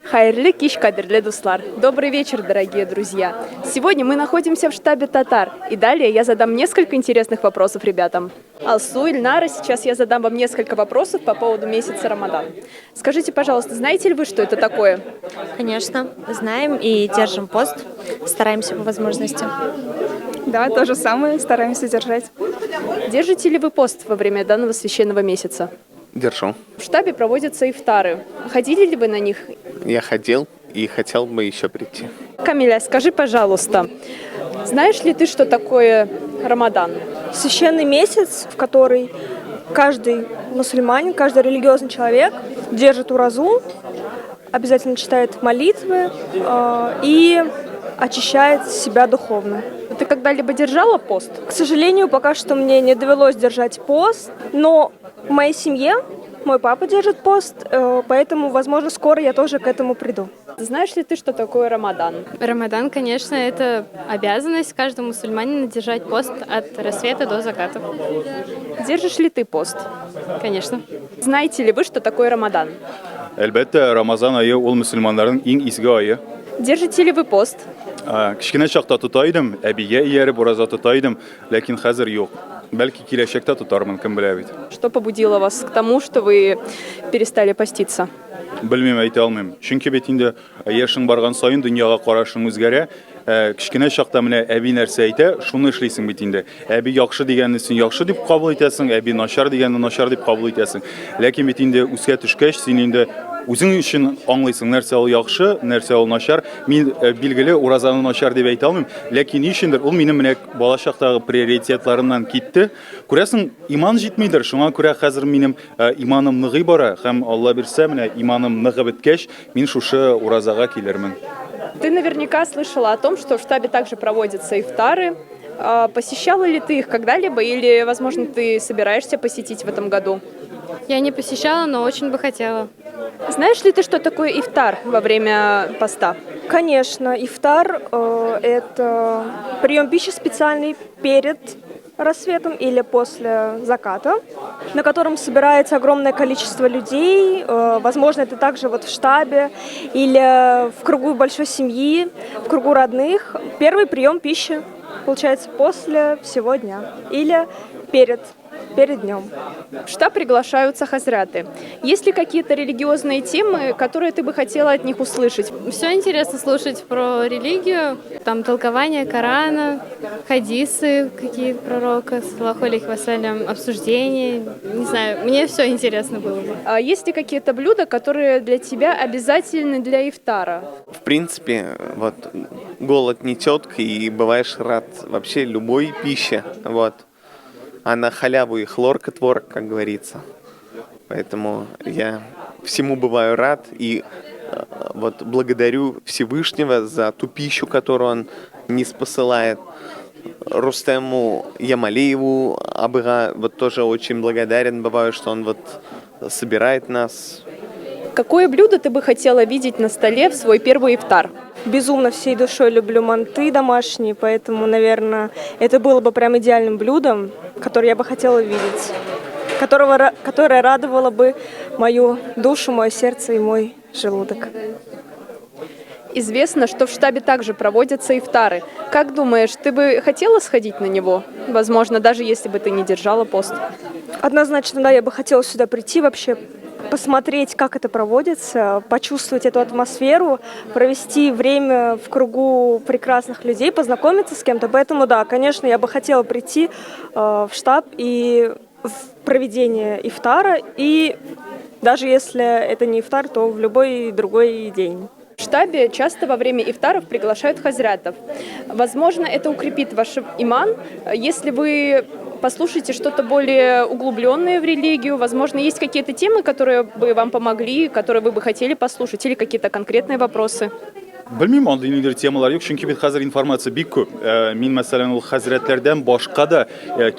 Хайырлы кич, кадірлі дуслар. Добрый вечер, дорогие друзья. Сегодня мы находимся в штабе татар. И далее я задам несколько интересных вопросов ребятам. Алсу, Ильнара, сейчас я задам вам несколько вопросов по поводу месяца Рамадан. Скажите, пожалуйста, знаете ли вы, что это такое? Конечно, знаем и держим пост, стараемся по возможности. Да, то же самое, стараемся держать. Держите ли вы пост во время данного священного месяца? Держу. В штабе проводятся ифтары. Ходили ли вы на них? Я ходил и хотел бы еще прийти. Камиля, скажи, пожалуйста, знаешь ли ты, что такое Рамадан? Священный месяц, в который каждый мусульманин, каждый религиозный человек держит уразу, обязательно читает молитвы и очищает себя духовно. Ты когда-либо держала пост? К сожалению, пока что мне не довелось держать пост, но в моей семье мой папа держит пост, поэтому, возможно, скоро я тоже к этому приду. Знаешь ли ты, что такое Рамадан? Рамадан, конечно, это обязанность каждого мусульманина держать пост от рассвета до заката. Держишь ли ты пост? Конечно. Знаете ли вы, что такое Рамадан? Әлбәттә, Рамазан айы ул мөселманнарның иң изге айы. Держите ли вы пост? Кичкенә чакта тота идем, әбигә ияреп ураза тота идем, ләкин хәзер юк. Бәлки киләчәктә тотармын, кем белә бит. Что побудило вас к тому, что вы перестали поститься? Белмим, әйтә алмыйм. Чөнки бит инде яшең барган саен дөньяга карашың үзгәрә. Кичкенә чакта менә әби нәрсә әйтә, шуны эшлисең бит инде. Әби яхшы дигәнне син яхшы дип кабул итәсең, әби начар дигәнне начар дип кабул итәсең. Ләкин бит инде үскә төшкәч, син инде үзең өчен аңлыйсың, нәрсә ул яхшы, нәрсә ул начар. Мин билгеле уразаны начар дип әйтә алмыйм, ләкин ничендер ул минем менә бала чактагы приоритетларымнан китте. Күрәсең, иман җитмидер, шуңа күрә хәзер минем иманым ныгый бара, һәм Алла бирсә, менә иманым ныгып беткәч, мин шушы уразага килермен. Ты наверняка слышала о том, что в штабе также проводятся ифтары. Посещала ли ты их когда-либо или, возможно, ты собираешься посетить в этом году? Я не посещала, но очень бы хотела. Знаешь ли ты, что такое ифтар во время поста? Конечно, ифтар это прием пищи специальный перед рассветом или после заката, на котором собирается огромное количество людей. Возможно, это также вот в штабе или в кругу большой семьи, в кругу родных. Первый прием пищи получается после всего дня или перед днем. В штаб приглашаются хазряты. Есть ли какие-то религиозные темы, которые ты бы хотела от них услышать? Все интересно слушать про религию, там толкование Корана, хадисы, какие пророка, саллаху алейхи вассалям, обсуждения. Не знаю, мне все интересно было бы. А есть ли какие-то блюда, которые для тебя обязательны для ифтара? В принципе, вот голод не тетка, и бываешь рад вообще любой пище, вот. А на халяву и хлорка творог, как говорится. Поэтому я всему бываю рад и вот благодарю Всевышнего за ту пищу, которую он ниспосылает. Рустему Ямалиеву Абыга вот тоже очень благодарен бываю, что он вот собирает нас. Какое блюдо ты бы хотела видеть на столе в свой первый ифтар? Безумно всей душой люблю манты домашние, поэтому, наверное, это было бы прям идеальным блюдом, которое я бы хотела видеть, которое радовало бы мою душу, мое сердце и мой желудок. Известно, что в штабе также проводятся ифтары. Как думаешь, ты бы хотела сходить на него? Возможно, даже если бы ты не держала пост. Однозначно, да, я бы хотела сюда прийти вообще, посмотреть, как это проводится, почувствовать эту атмосферу, провести время в кругу прекрасных людей, познакомиться с кем-то. Поэтому, да, конечно, я бы хотела прийти в штаб и в проведение ифтара, и даже если это не ифтар, то в любой другой день. В штабе часто во время ифтаров приглашают хазрятов. Возможно, это укрепит ваш иман, если вы послушаете что-то более углубленное в религию. Возможно, есть какие-то темы, которые бы вам помогли, которые вы бы хотели послушать, или какие-то конкретные вопросы. Білмеймін, андый ниндей темалар юк, чөнки бит хәзер информация бик күп. Мин мәсәлән ул хәзрәтләрдән башка да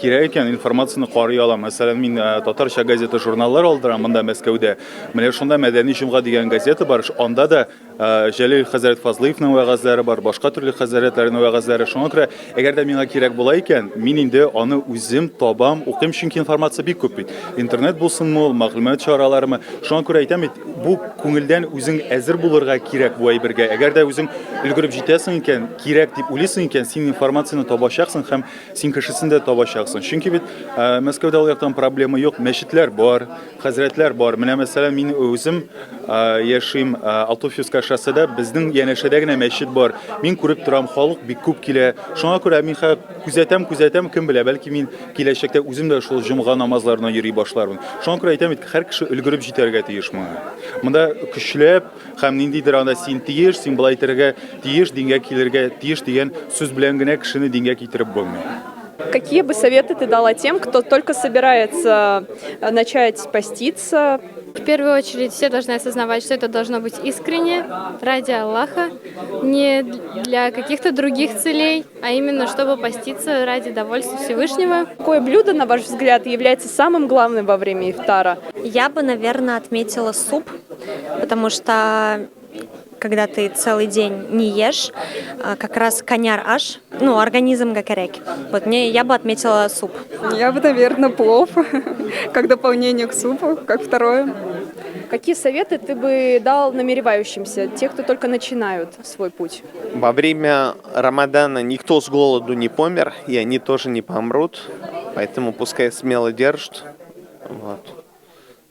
кирәк икән информацияны карый алам. Мәсәлән, мин татарча газета журналлар алдырам монда Мәскәүдә. Менә шунда Мәдәни җомга дигән газета бар. Анда да Җәлил хәзрәт Фазлыевның вәгазьләре бар, башка төрле хәзрәтләрнең вәгазьләре. Шуңа күрә, әгәр дә миңа кирәк була икән, мин инде аны үзем табам, укыйм, чөнки информация бик күп бит. Интернет булсынмы, ул мәгълүмат чараларымы. Шуңа күрә әйтәм бит, бу күңелдән үзең әзер булырга кирәк бу әйбергә. Әгәр дә үзең өлгереп җитәсең икән, кирәк дип уйлыйсың икән, син информацияны табачаксың һәм син кешесен дә табачаксың. Чөнки бит Мәскәүдә ул яктан проблема юк, мәчетләр бар, хәзрәтләр бар. Менә мәсәлән, мин үзем яшим Алтуфьевская шосседа, безнең янәшәдә генә мәчет бар. Мин күреп торам, халык бик күп килә. Шуңа күрә мин күзәтәм, кем белә, бәлки мин киләчәктә үзем дә шул җомга намазларына йөри башлармын. Шуңа күрә әйтәм бит, һәр кеше өлгереп җитәргә тиеш моңа. Монда көчләп һәм ниндидер анда син тиеш, син булай итәргә тиеш, дингә килергә тиеш дигән сүз белән генә кешене дингә китереп булмый. Какие бы советы ты дала тем, кто только собирается начать поститься? В первую очередь все должны осознавать, что это должно быть искренне, ради Аллаха, не для каких-то других целей, а именно чтобы поститься ради довольства Всевышнего. Какое блюдо, на ваш взгляд, является самым главным во время ифтара? Я бы, наверное, отметила суп, потому что когда ты целый день не ешь, как раз коняр аш, организм гакарек. Вот я бы отметила суп. Я бы, наверное, плов, как дополнение к супу, как второе. Какие советы ты бы дал намеревающимся, те, кто только начинают свой путь? Во время Рамадана никто с голоду не помер, и они тоже не помрут, поэтому пускай смело держат. Вот.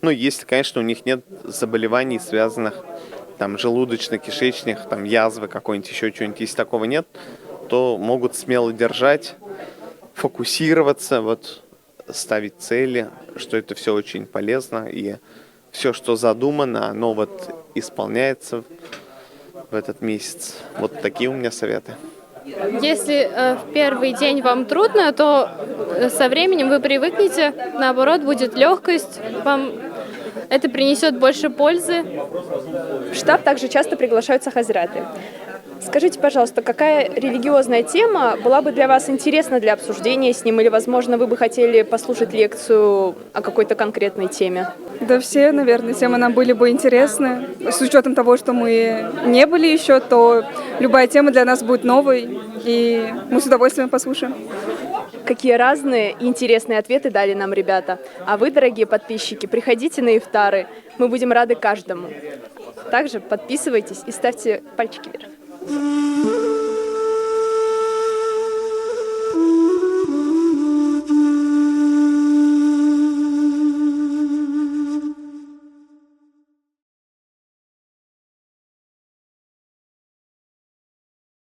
Ну, если, конечно, у них нет заболеваний, связанных там желудочно-кишечных, там язвы какой-нибудь, еще чего-нибудь, если такого нет, то могут смело держать, фокусироваться, вот, ставить цели, что это все очень полезно, и все, что задумано, оно вот исполняется в этот месяц. Вот такие у меня советы. Если в первый день вам трудно, то со временем вы привыкнете, наоборот, будет легкость, вам это принесет больше пользы. В штаб также часто приглашаются хазраты. Скажите, пожалуйста, какая религиозная тема была бы для вас интересна для обсуждения с ним, или, возможно, вы бы хотели послушать лекцию о какой-то конкретной теме? Да все, наверное, темы нам были бы интересны. С учетом того, что мы не были еще, то любая тема для нас будет новой, и мы с удовольствием послушаем. Какие разные и интересные ответы дали нам ребята. А вы, дорогие подписчики, приходите на ифтары. Мы будем рады каждому. Также подписывайтесь и ставьте пальчики вверх.